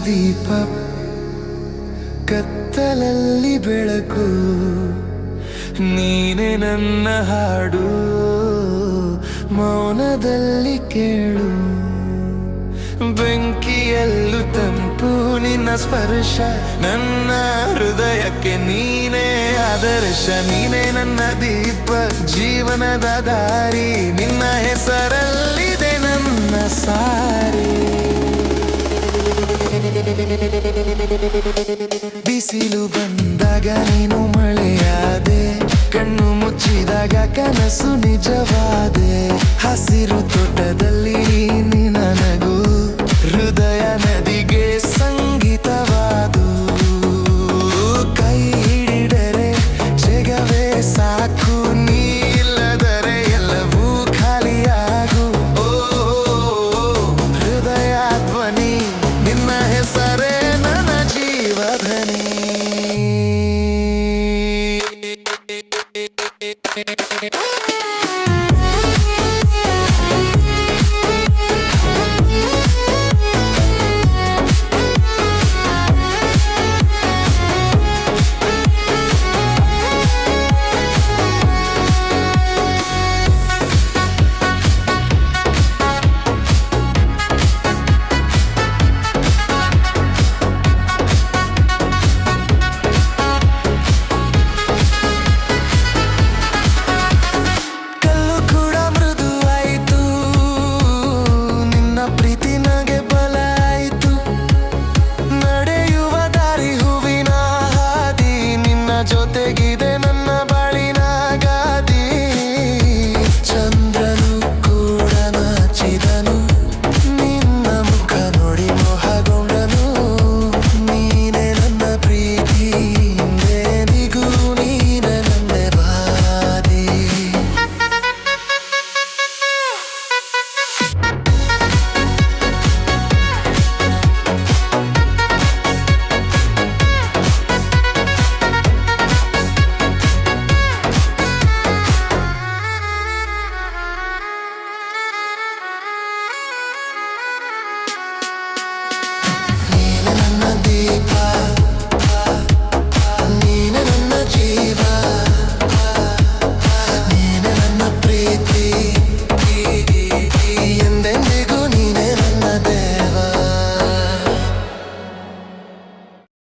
ದೀಪ ಕತ್ತಲಲ್ಲಿ ಬೆಳಕು ನೀನೆ ನನ್ನ ಹಾಡು ಮೌನದಲ್ಲಿ ಕೇಳು ಬೆಂಕಿಯಲ್ಲೂ ತಂಪು ನಿನ್ನ ಸ್ಪರ್ಶ ನನ್ನ ಹೃದಯಕ್ಕೆ ನೀನೇ ಆದರ್ಶ ನೀನೇ ನನ್ನ ದೀಪ ಜೀವನದ ದಾರಿ ನಿನ್ನ ಹೆಸರಲ್ಲಿದೆ ನನ್ನ ಸಾರಿ ಬಿಸಿಲು ಬಂದಾಗ ನೀನು ಮಳೆಯಾದೆ ಕಣ್ಣು ಮುಚ್ಚಿದಾಗ ಕನಸು ನಿಜವಾದೆ ಹಸಿರು ತೋಟದಲ್ಲಿ ನಿನ್ನ ನಗು ಹೃದಯ ನದಿ